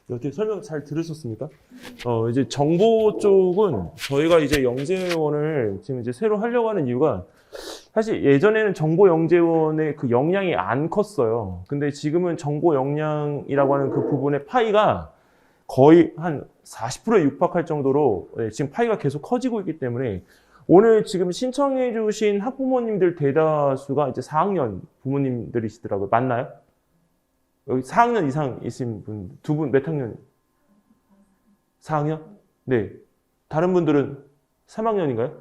어떻게 설명 잘 들으셨습니까? 이제 정보 쪽은 저희가 이제 영재원을 지금 이제 새로 하려고 하는 이유가 사실 예전에는 정보 영재원의 그 역량이 안 컸어요. 근데 지금은 정보 역량이라고 하는 그 부분의 파이가 거의 한 40%에 육박할 정도로 지금 파이가 계속 커지고 있기 때문에 오늘 지금 신청해 주신 학부모님들 대다수가 이제 4학년 부모님들이시더라고요. 맞나요? 여기 4학년 이상 이신 분, 두 분 몇 학년? 4학년? 네. 다른 분들은 3학년인가요?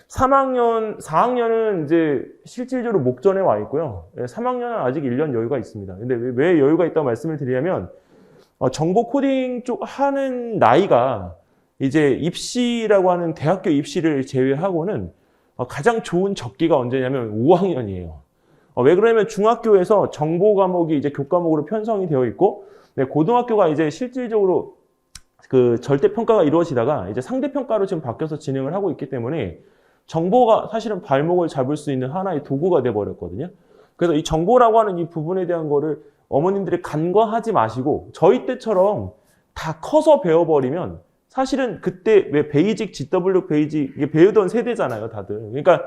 4학년은 이제 실질적으로 목전에 와 있고요. 3학년은 아직 1년 여유가 있습니다. 근데 왜 여유가 있다고 말씀을 드리냐면, 정보 코딩 쪽 하는 나이가 이제 입시라고 하는 대학교 입시를 제외하고는 가장 좋은 적기가 언제냐면 5학년이에요. 왜 그러냐면 중학교에서 정보 과목이 이제 교과목으로 편성이 되어 있고, 네, 고등학교가 이제 실질적으로 그 절대평가가 이루어지다가 이제 상대평가로 지금 바뀌어서 진행을 하고 있기 때문에 정보가 사실은 발목을 잡을 수 있는 하나의 도구가 돼버렸거든요. 그래서 이 정보라고 하는 이 부분에 대한 거를 어머님들이 간과하지 마시고 저희 때처럼 다 커서 배워버리면 사실은 그때 왜 베이직, GW 베이직 이게 배우던 세대잖아요, 다들. 그러니까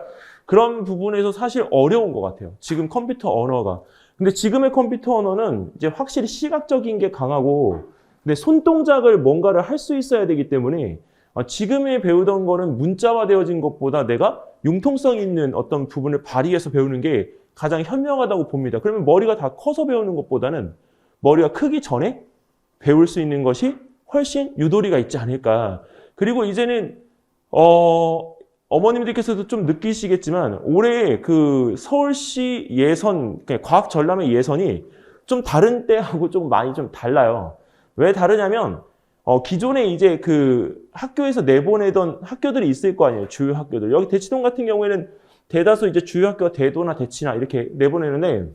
그런 부분에서 사실 어려운 것 같아요. 지금 컴퓨터 언어가. 근데 지금의 컴퓨터 언어는 이제 확실히 시각적인 게 강하고 근데 손동작을 뭔가를 할 수 있어야 되기 때문에 지금에 배우던 거는 문자화되어진 것보다 내가 융통성 있는 어떤 부분을 발휘해서 배우는 게 가장 현명하다고 봅니다. 그러면 머리가 다 커서 배우는 것보다는 머리가 크기 전에 배울 수 있는 것이 훨씬 유도리가 있지 않을까. 그리고 이제는 어머님들께서도 좀 느끼시겠지만 올해 그 서울시 예선, 과학 전람회 예선이 좀 다른 때하고 좀 많이 좀 달라요. 왜 다르냐면 기존에 이제 그 학교에서 내보내던 학교들이 있을 거 아니에요. 주요 학교들. 여기 대치동 같은 경우에는 대다수 이제 주요 학교가 대도나 대치나 이렇게 내보내는데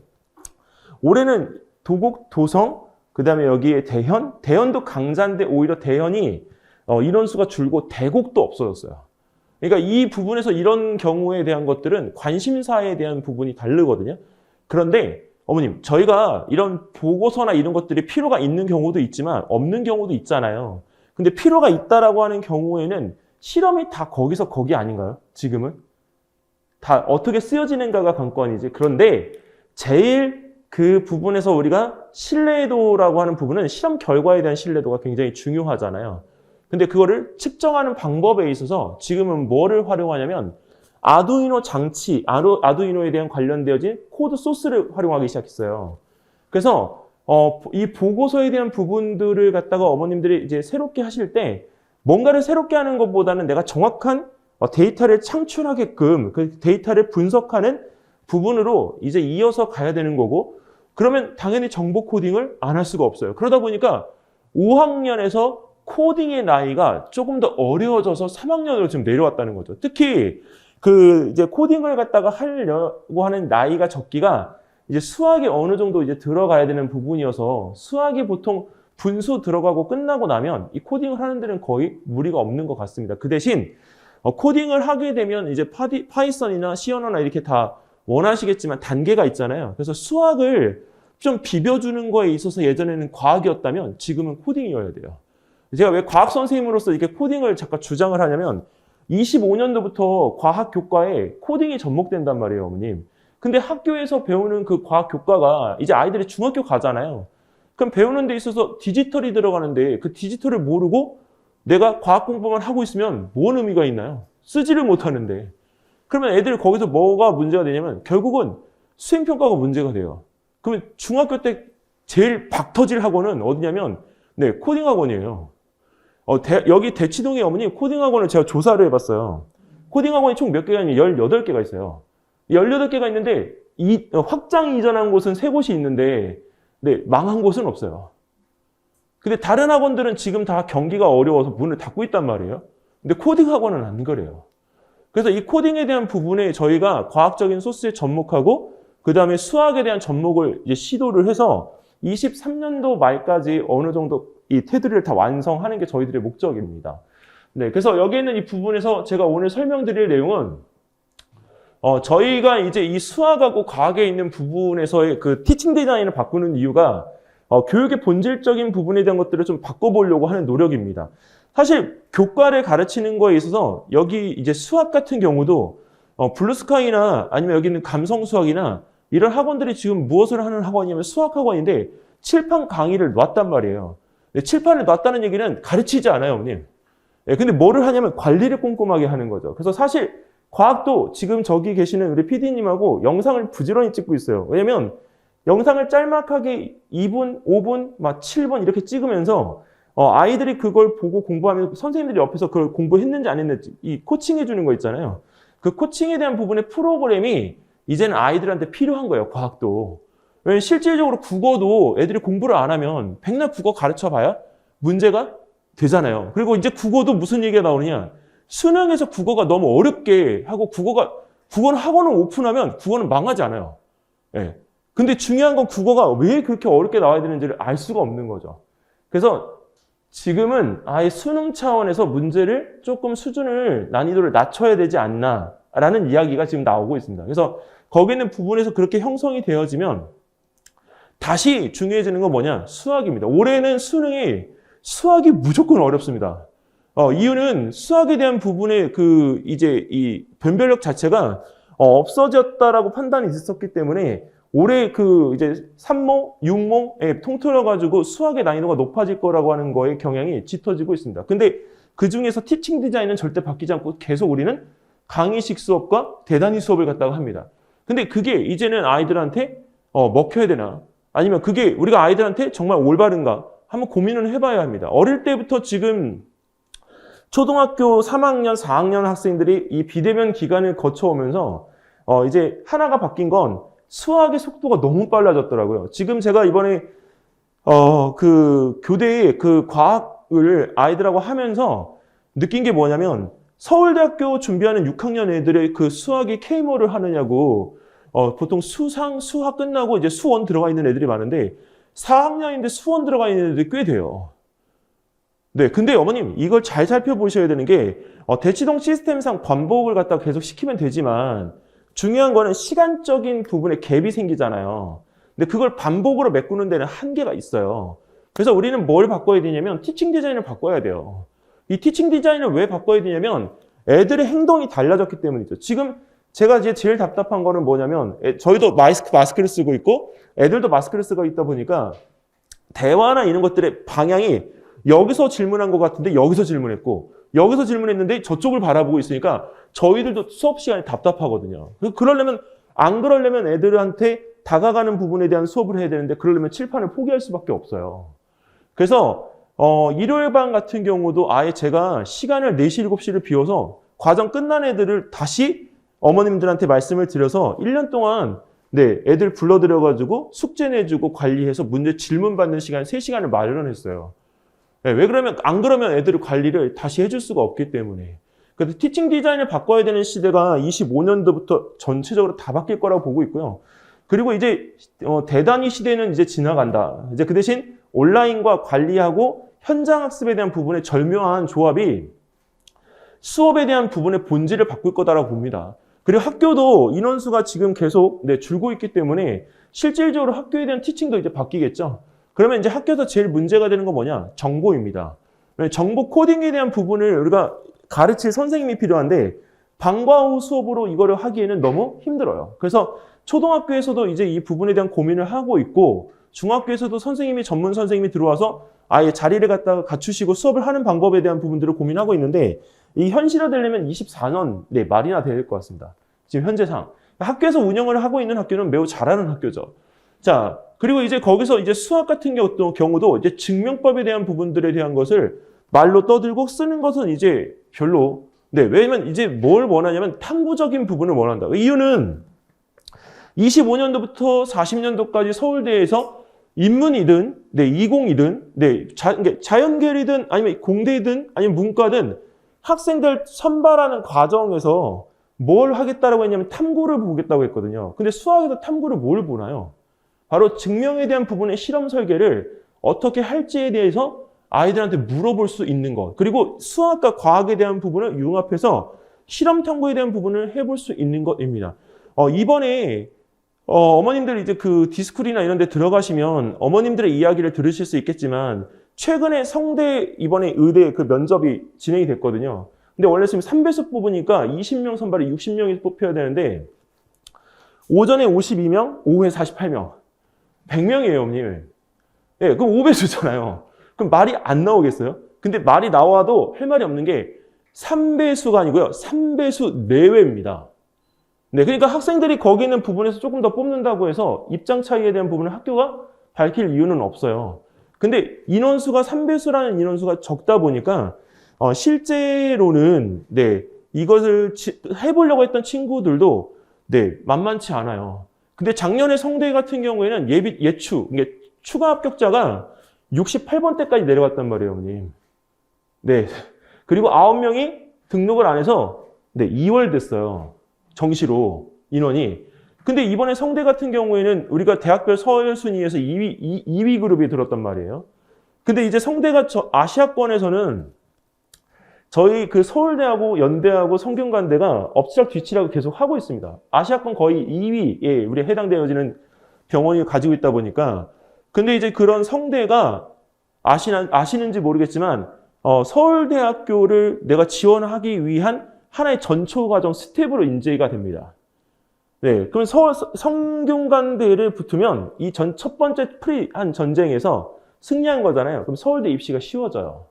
올해는 도곡, 도성, 그다음에 여기에 대현도 강자인데 오히려 대현이 인원수가 줄고 대곡도 없어졌어요. 그러니까 이 부분에서 이런 경우에 대한 것들은 관심사에 대한 부분이 다르거든요. 그런데 어머님, 저희가 이런 보고서나 이런 것들이 필요가 있는 경우도 있지만 없는 경우도 있잖아요. 근데 필요가 있다라고 하는 경우에는 실험이 다 거기서 거기 아닌가요? 지금은? 다 어떻게 쓰여지는가가 관건이지. 그런데 제일 그 부분에서 우리가 신뢰도라고 하는 부분은 실험 결과에 대한 신뢰도가 굉장히 중요하잖아요. 근데 그거를 측정하는 방법에 있어서 지금은 뭐를 활용하냐면 아두이노 장치, 아두이노에 대한 관련되어진 코드 소스를 활용하기 시작했어요. 그래서 이 보고서에 대한 부분들을 갖다가 어머님들이 이제 새롭게 하실 때 뭔가를 새롭게 하는 것보다는 내가 정확한 데이터를 창출하게끔 그 데이터를 분석하는 부분으로 이제 이어서 가야 되는 거고 그러면 당연히 정보 코딩을 안 할 수가 없어요. 그러다 보니까 5학년에서 코딩의 나이가 조금 더 어려워져서 3학년으로 지금 내려왔다는 거죠. 특히 그 이제 코딩을 갖다가 하려고 하는 나이가 적기가 이제 수학이 어느 정도 이제 들어가야 되는 부분이어서 수학이 보통 분수 들어가고 끝나고 나면 이 코딩을 하는 데는 거의 무리가 없는 것 같습니다. 그 대신 코딩을 하게 되면 이제 파이썬이나 C 언어나 이렇게 다 원하시겠지만 단계가 있잖아요. 그래서 수학을 좀 비벼주는 거에 있어서 예전에는 과학이었다면 지금은 코딩이어야 돼요. 제가 왜 과학 선생님으로서 이렇게 코딩을 잠깐 주장을 하냐면 25년도부터 과학 교과에 코딩이 접목된단 말이에요, 어머님. 근데 학교에서 배우는 그 과학 교과가 이제 아이들이 중학교 가잖아요. 그럼 배우는 데 있어서 디지털이 들어가는데 그 디지털을 모르고 내가 과학 공부만 하고 있으면 뭔 의미가 있나요? 쓰지를 못하는데. 그러면 애들 거기서 뭐가 문제가 되냐면 결국은 수행평가가 문제가 돼요. 그러면 중학교 때 제일 박터질 학원은 어디냐면 네, 코딩 학원이에요. 여기 대치동에 어머니 코딩 학원을 제가 조사를 해봤어요. 코딩 학원이 총 몇 개가 있냐면 18개가 있어요. 18개가 있는데 확장 이전한 곳은 3곳이 있는데 네, 망한 곳은 없어요. 근데 다른 학원들은 지금 다 경기가 어려워서 문을 닫고 있단 말이에요. 근데 코딩 학원은 안 그래요. 그래서 이 코딩에 대한 부분에 저희가 과학적인 소스에 접목하고 그 다음에 수학에 대한 접목을 이제 시도를 해서 23년도 말까지 어느 정도 이 테두리를 다 완성하는 게 저희들의 목적입니다. 네, 그래서 여기 있는 이 부분에서 제가 오늘 설명드릴 내용은 저희가 이제 이 수학하고 과학에 있는 부분에서의 그 티칭 디자인을 바꾸는 이유가 교육의 본질적인 부분에 대한 것들을 좀 바꿔보려고 하는 노력입니다. 사실 교과를 가르치는 거에 있어서 여기 이제 수학 같은 경우도 블루스카이나 아니면 여기 있는 감성 수학이나 이런 학원들이 지금 무엇을 하는 학원이냐면 수학 학원인데 칠판 강의를 놨단 말이에요. 칠판을 놨다는 얘기는 가르치지 않아요, 어머님. 근데 뭐를 하냐면 관리를 꼼꼼하게 하는 거죠. 그래서 사실 과학도 지금 저기 계시는 우리 PD님하고 영상을 부지런히 찍고 있어요. 왜냐면 영상을 짤막하게 2분, 5분, 막 7분 이렇게 찍으면서 아이들이 그걸 보고 공부하면 선생님들이 옆에서 그걸 공부했는지 안 했는지 이 코칭해 주는 거 있잖아요. 그 코칭에 대한 부분의 프로그램이 이제는 아이들한테 필요한 거예요, 과학도. 왜냐면 실질적으로 국어도 애들이 공부를 안 하면 백날 국어 가르쳐 봐야 문제가 되잖아요. 그리고 이제 국어도 무슨 얘기가 나오느냐. 수능에서 국어가 너무 어렵게 하고 국어는 학원을 오픈하면 국어는 망하지 않아요. 예. 근데 중요한 건 국어가 왜 그렇게 어렵게 나와야 되는지를 알 수가 없는 거죠. 그래서 지금은 아예 수능 차원에서 문제를 조금 수준을, 난이도를 낮춰야 되지 않나라는 이야기가 지금 나오고 있습니다. 그래서 거기 있는 부분에서 그렇게 형성이 되어지면 다시 중요해지는 건 뭐냐? 수학입니다. 올해는 수학이 무조건 어렵습니다. 이유는 수학에 대한 부분의 이제 이 변별력 자체가 없어졌다라고 판단이 있었기 때문에 올해 이제 3모, 6모에 통틀어가지고 수학의 난이도가 높아질 거라고 하는 거에 경향이 짙어지고 있습니다. 근데 그 중에서 티칭 디자인은 절대 바뀌지 않고 계속 우리는 강의식 수업과 대단위 수업을 갖다가 합니다. 근데 그게 이제는 아이들한테 먹혀야 되나? 아니면 그게 우리가 아이들한테 정말 올바른가? 한번 고민을 해봐야 합니다. 어릴 때부터 지금 초등학교 3학년, 4학년 학생들이 이 비대면 기간을 거쳐오면서 이제 하나가 바뀐 건 수학의 속도가 너무 빨라졌더라고요. 지금 제가 이번에 교대에 과학을 아이들하고 하면서 느낀 게 뭐냐면 서울대학교 준비하는 6학년 애들의 수학이 K모를 하느냐고 보통 수학 끝나고 이제 수원 들어가 있는 애들이 많은데 4학년인데 수원 들어가 있는 애들이 꽤 돼요. 네, 근데 어머님 이걸 잘 살펴보셔야 되는 게 대치동 시스템상 반복을 갖다가 계속 시키면 되지만 중요한 거는 시간적인 부분에 갭이 생기잖아요. 근데 그걸 반복으로 메꾸는 데는 한계가 있어요. 그래서 우리는 뭘 바꿔야 되냐면 티칭 디자인을 바꿔야 돼요. 이 티칭 디자인을 왜 바꿔야 되냐면 애들의 행동이 달라졌기 때문이죠. 지금 제가 이제 제일 답답한 거는 뭐냐면 저희도 마스크를 쓰고 있고 애들도 마스크를 쓰고 있다 보니까 대화나 이런 것들의 방향이 여기서 질문한 것 같은데 여기서 질문했고 여기서 질문했는데 저쪽을 바라보고 있으니까 저희들도 수업 시간이 답답하거든요. 안 그러려면 애들한테 다가가는 부분에 대한 수업을 해야 되는데 그러려면 칠판을 포기할 수밖에 없어요. 그래서 일요일반 같은 경우도 아예 제가 시간을 4시, 7시를 비워서 과정 끝난 애들을 다시 어머님들한테 말씀을 드려서 1년 동안 애들 불러들여가지고 숙제 내주고 관리해서 문제 질문 받는 시간 3시간을 마련했어요. 안 그러면 애들의 관리를 다시 해줄 수가 없기 때문에. 그래서 티칭 디자인을 바꿔야 되는 시대가 25년도부터 전체적으로 다 바뀔 거라고 보고 있고요. 그리고 이제 대단위 시대는 이제 지나간다. 이제 그 대신 온라인과 관리하고 현장 학습에 대한 부분의 절묘한 조합이 수업에 대한 부분의 본질을 바꿀 거다라고 봅니다. 그리고 학교도 인원수가 지금 계속 줄고 있기 때문에 실질적으로 학교에 대한 티칭도 이제 바뀌겠죠. 그러면 이제 학교에서 제일 문제가 되는 건 뭐냐? 정보입니다. 정보 코딩에 대한 부분을 우리가 가르칠 선생님이 필요한데 방과 후 수업으로 이거를 하기에는 너무 힘들어요. 그래서 초등학교에서도 이제 이 부분에 대한 고민을 하고 있고 중학교에서도 전문 선생님이 들어와서 아예 자리를 갖다가 갖추시고 수업을 하는 방법에 대한 부분들을 고민하고 있는데 이 현실화되려면 24년 말이나 될 것 같습니다. 지금 현재상. 학교에서 운영을 하고 있는 학교는 매우 잘하는 학교죠. 자, 그리고 이제 거기서 이제 수학 같은 경우도 이제 증명법에 대한 부분들에 대한 것을 말로 떠들고 쓰는 것은 이제 별로. 왜냐면 이제 뭘 원하냐면 탐구적인 부분을 원한다. 이유는 25년도부터 40년도까지 서울대에서 인문이든, 이공이든, 자연계열이든, 아니면 공대든, 아니면 문과든 학생들 선발하는 과정에서 뭘 하겠다라고 했냐면 탐구를 보겠다고 했거든요. 근데 수학에서 탐구를 뭘 보나요? 바로 증명에 대한 부분의 실험 설계를 어떻게 할지에 대해서 아이들한테 물어볼 수 있는 것. 그리고 수학과 과학에 대한 부분을 융합해서 실험 탐구에 대한 부분을 해볼 수 있는 것입니다. 이번에 어머님들 이제 그 디스쿨이나 이런 데 들어가시면 어머님들의 이야기를 들으실 수 있겠지만 최근에 성대 이번에 의대 그 면접이 진행이 됐거든요. 근데 원래 지금 3배수 뽑으니까 20명 선발에 60명이 뽑혀야 되는데 오전에 52명, 오후에 48명. 100명이에요, 어머님. 예, 그럼 5배수잖아요. 그럼 말이 안 나오겠어요? 근데 말이 나와도 할 말이 없는 게 3배수가 아니고요. 3배수 내외입니다. 네, 그러니까 학생들이 거기 있는 부분에서 조금 더 뽑는다고 해서 입장 차이에 대한 부분을 학교가 밝힐 이유는 없어요. 근데 인원수가 3배수라는 인원수가 적다 보니까 실제로는 네, 이것을 해보려고 했던 친구들도 네, 만만치 않아요. 근데 작년에 성대 같은 경우에는 예추, 추가 합격자가 68번대까지 내려갔단 말이에요, 어머님. 네. 그리고 9명이 등록을 안 해서 네, 2월 됐어요. 정시로 인원이. 근데 이번에 성대 같은 경우에는 우리가 대학별 서열 순위에서 2위 그룹이 들었단 말이에요. 근데 이제 성대가 아시아권에서는 저희 그 서울대하고 연대하고 성균관대가 엎치락뒤치락을 계속 하고 있습니다. 아시아권 거의 2위에 우리 해당되어지는 병원이 가지고 있다 보니까. 근데 이제 그런 성대가 아시는지 모르겠지만 서울대학교를 내가 지원하기 위한 하나의 전초과정 스텝으로 인재가 됩니다. 네, 그럼 성균관대를 붙으면 이 첫 번째 한 전쟁에서 승리한 거잖아요. 그럼 서울대 입시가 쉬워져요.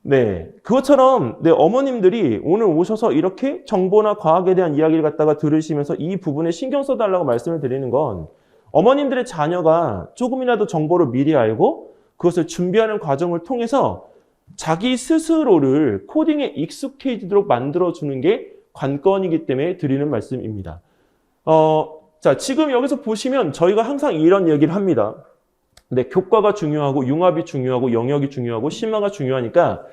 네, 그것처럼 네, 어머님들이 오늘 오셔서 이렇게 정보나 과학에 대한 이야기를 갖다가 들으시면서 이 부분에 신경 써달라고 말씀을 드리는 건 어머님들의 자녀가 조금이라도 정보를 미리 알고 그것을 준비하는 과정을 통해서 자기 스스로를 코딩에 익숙해지도록 만들어주는 게 관건이기 때문에 드리는 말씀입니다. 자, 지금 여기서 보시면 저희가 항상 이런 얘기를 합니다. 네, 교과가 중요하고 융합이 중요하고 영역이 중요하고 심화가 중요하니까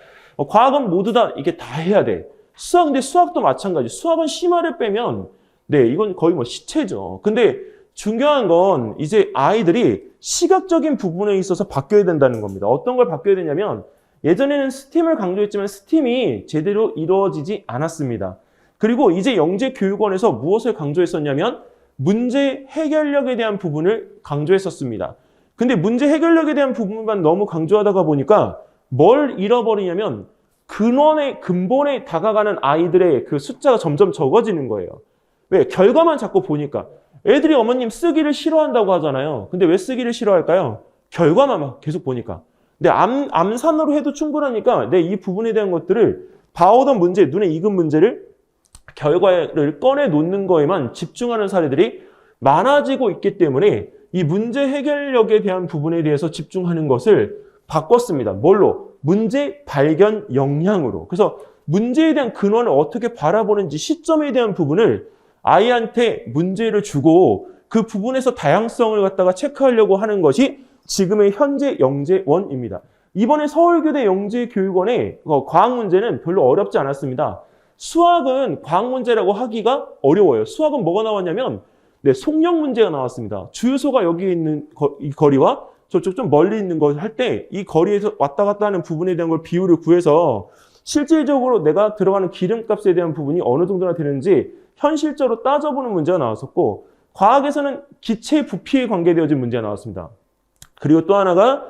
과학은 모두 다 이게 다 해야 돼. 근데 수학도 마찬가지. 수학은 심화를 빼면 네, 이건 거의 뭐 시체죠. 근데 중요한 건 이제 아이들이 시각적인 부분에 있어서 바뀌어야 된다는 겁니다. 어떤 걸 바뀌어야 되냐면 예전에는 스팀을 강조했지만 스팀이 제대로 이루어지지 않았습니다. 그리고 이제 영재교육원에서 무엇을 강조했었냐면 문제 해결력에 대한 부분을 강조했었습니다. 근데 문제 해결력에 대한 부분만 너무 강조하다가 보니까 뭘 잃어버리냐면 근본에 다가가는 아이들의 그 숫자가 점점 적어지는 거예요. 왜? 결과만 자꾸 보니까. 애들이 어머님 쓰기를 싫어한다고 하잖아요. 근데 왜 쓰기를 싫어할까요? 결과만 막 계속 보니까. 근데 암산으로 해도 충분하니까 내 이 부분에 대한 것들을 봐오던 문제, 눈에 익은 문제를 결과를 꺼내 놓는 거에만 집중하는 사례들이 많아지고 있기 때문에 이 문제 해결력에 대한 부분에 대해서 집중하는 것을 바꿨습니다. 뭘로? 문제 발견 역량으로. 그래서 문제에 대한 근원을 어떻게 바라보는지 시점에 대한 부분을 아이한테 문제를 주고 그 부분에서 다양성을 갖다가 체크하려고 하는 것이 지금의 현재 영재원입니다. 이번에 서울교대 영재교육원의 과학 문제는 별로 어렵지 않았습니다. 수학은 과학 문제라고 하기가 어려워요. 수학은 뭐가 나왔냐면 네, 속력 문제가 나왔습니다. 주유소가 여기 있는 이 거리와 저쪽 좀 멀리 있는 걸 할 때 이 거리에서 왔다 갔다 하는 부분에 대한 걸 비율을 구해서 실질적으로 내가 들어가는 기름값에 대한 부분이 어느 정도나 되는지 현실적으로 따져보는 문제가 나왔었고 과학에서는 기체 부피에 관계되어진 문제가 나왔습니다. 그리고 또 하나가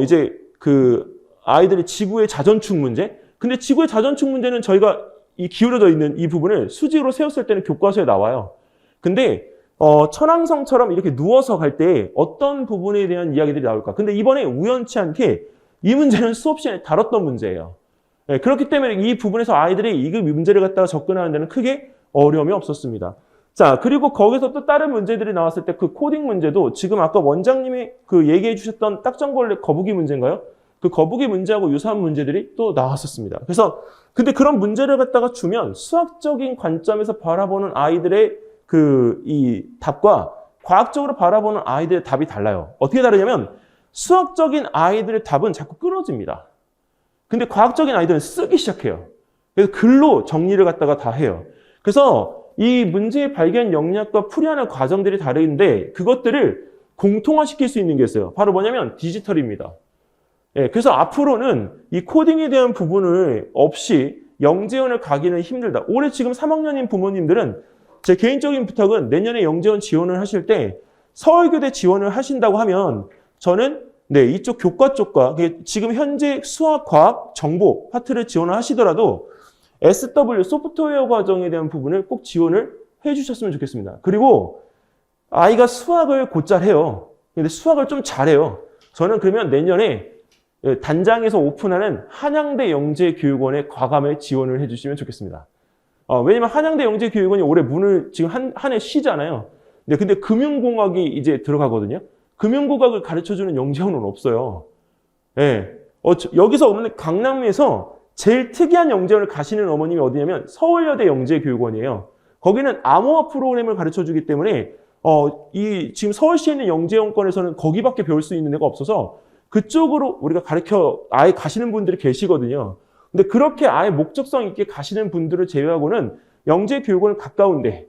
이제 그 아이들의 지구의 자전축 문제. 근데 지구의 자전축 문제는 저희가 이 기울어져 있는 이 부분을 수직으로 세웠을 때는 교과서에 나와요. 근데 천왕성처럼 이렇게 누워서 갈 때 어떤 부분에 대한 이야기들이 나올까? 근데 이번에 우연치 않게 이 문제는 수업 시간에 다뤘던 문제예요. 네, 그렇기 때문에 이 부분에서 아이들이 이 문제를 갖다가 접근하는 데는 크게 어려움이 없었습니다. 자, 그리고 거기서 또 다른 문제들이 나왔을 때 그 코딩 문제도 지금 아까 원장님이 그 얘기해 주셨던 딱정벌레 거북이 문제인가요? 그 거북이 문제하고 유사한 문제들이 또 나왔었습니다. 그래서 근데 그런 문제를 갖다가 주면 수학적인 관점에서 바라보는 아이들의 이 답과 과학적으로 바라보는 아이들의 답이 달라요. 어떻게 다르냐면 수학적인 아이들의 답은 자꾸 끊어집니다. 근데 과학적인 아이들은 쓰기 시작해요. 그래서 글로 정리를 갖다가 다 해요. 그래서 이 문제의 발견 역량과 풀이하는 과정들이 다른데 그것들을 공통화시킬 수 있는 게 있어요. 바로 뭐냐면 디지털입니다. 예, 그래서 앞으로는 이 코딩에 대한 부분을 없이 영재원을 가기는 힘들다. 올해 지금 3학년인 부모님들은 제 개인적인 부탁은 내년에 영재원 지원을 하실 때 서울교대 지원을 하신다고 하면 저는 네, 이쪽 교과 쪽과 지금 현재 수학, 과학, 정보 파트를 지원을 하시더라도 SW, 소프트웨어 과정에 대한 부분을 꼭 지원을 해주셨으면 좋겠습니다. 그리고 아이가 수학을 곧잘 해요. 근데 수학을 좀 잘해요. 저는 그러면 내년에 단장에서 오픈하는 한양대 영재교육원에 과감하게 지원을 해주시면 좋겠습니다. 왜냐면 한양대 영재교육원이 올해 문을 지금 한 해 쉬잖아요. 근데 금융공학이 이제 들어가거든요. 금융공학을 가르쳐주는 영재원은 없어요. 예. 여기서 없는 강남에서 제일 특이한 영재원을 가시는 어머님이 어디냐면 서울여대 영재교육원이에요. 거기는 암호화 프로그램을 가르쳐주기 때문에 지금 서울시에 있는 영재원권에서는 거기밖에 배울 수 있는 데가 없어서 그쪽으로 우리가 아예 가시는 분들이 계시거든요. 근데 그렇게 아예 목적성 있게 가시는 분들을 제외하고는 영재교육원은 가까운데,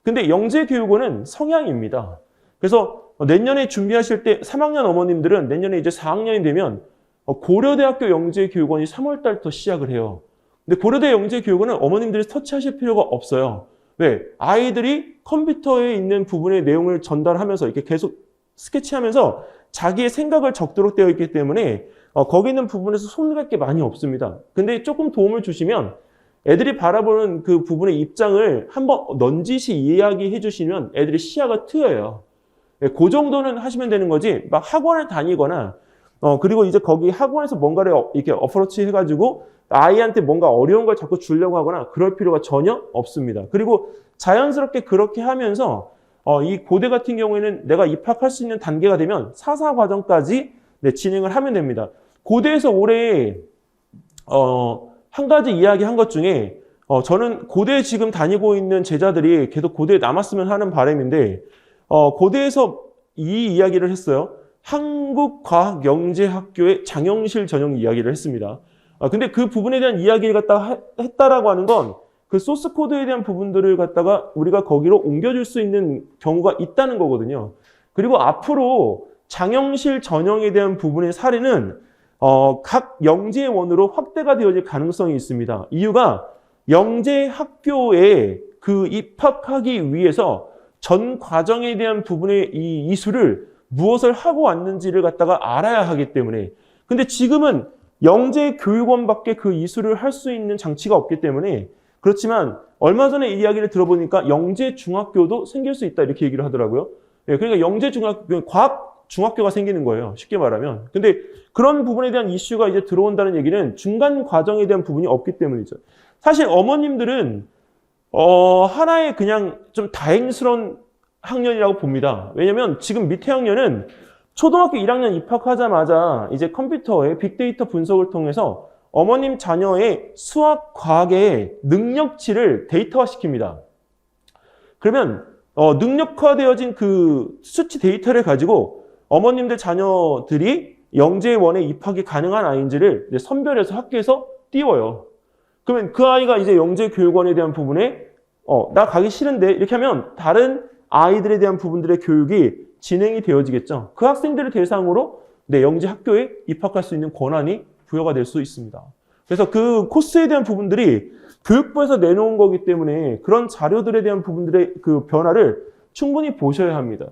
근데 영재교육원은 성향입니다. 그래서 내년에 준비하실 때 3학년 어머님들은 내년에 이제 4학년이 되면 고려대학교 영재교육원이 3월 달부터 시작을 해요. 근데 고려대 영재교육원은 어머님들이 터치하실 필요가 없어요. 왜? 아이들이 컴퓨터에 있는 부분의 내용을 전달하면서 이렇게 계속 스케치하면서 자기의 생각을 적도록 되어 있기 때문에 거기 있는 부분에서 손갈 게 많이 없습니다. 근데 조금 도움을 주시면 애들이 바라보는 그 부분의 입장을 한번 넌지시 이야기해 주시면 애들이 시야가 트여요. 그 정도는 하시면 되는 거지 막 학원을 다니거나 그리고 이제 거기 학원에서 뭔가를 이렇게 어프로치 해가지고 아이한테 뭔가 어려운 걸 자꾸 주려고 하거나 그럴 필요가 전혀 없습니다. 그리고 자연스럽게 그렇게 하면서 이 고대 같은 경우에는 내가 입학할 수 있는 단계가 되면 4사 과정까지 진행을 하면 됩니다. 고대에서 올해 한 가지 이야기한 것 중에 저는 고대에 지금 다니고 있는 제자들이 계속 고대에 남았으면 하는 바람인데 고대에서 이 이야기를 했어요. 한국과학영재학교의 장영실 전형 이야기를 했습니다. 근데 그 부분에 대한 이야기를 갖다가 했다라고 하는 건 그 소스 코드에 대한 부분들을 갖다가 우리가 거기로 옮겨줄 수 있는 경우가 있다는 거거든요. 그리고 앞으로 장영실 전형에 대한 부분의 사례는 각 영재원으로 확대가 되어질 가능성이 있습니다. 이유가 영재학교에 그 입학하기 위해서 전 과정에 대한 부분의 이 이수를 무엇을 하고 왔는지를 갖다가 알아야 하기 때문에. 근데 지금은 영재교육원밖에 그 이수를 할 수 있는 장치가 없기 때문에. 그렇지만 얼마 전에 이야기를 들어보니까 영재중학교도 생길 수 있다 이렇게 얘기를 하더라고요. 그러니까 영재중학교, 과학중학교가 생기는 거예요. 쉽게 말하면. 근데 그런 부분에 대한 이슈가 이제 들어온다는 얘기는 중간 과정에 대한 부분이 없기 때문이죠. 사실 어머님들은 하나의 그냥 좀 다행스러운 학년이라고 봅니다. 왜냐면 지금 밑에 학년은 초등학교 1학년 입학하자마자 이제 컴퓨터의 빅데이터 분석을 통해서 어머님 자녀의 수학, 과학의 능력치를 데이터화 시킵니다. 그러면 능력화되어진 그 수치 데이터를 가지고 어머님들 자녀들이 영재원에 입학이 가능한 아이인지를 이제 선별해서 학교에서 띄워요. 그러면 그 아이가 이제 영재교육원에 대한 부분에 나 가기 싫은데 이렇게 하면 다른 아이들에 대한 부분들의 교육이 진행이 되어지겠죠. 그 학생들을 대상으로 영재학교에 입학할 수 있는 권한이 부여가 될 수 있습니다. 그래서 그 코스에 대한 부분들이 교육부에서 내놓은 거기 때문에 그런 자료들에 대한 부분들의 그 변화를 충분히 보셔야 합니다.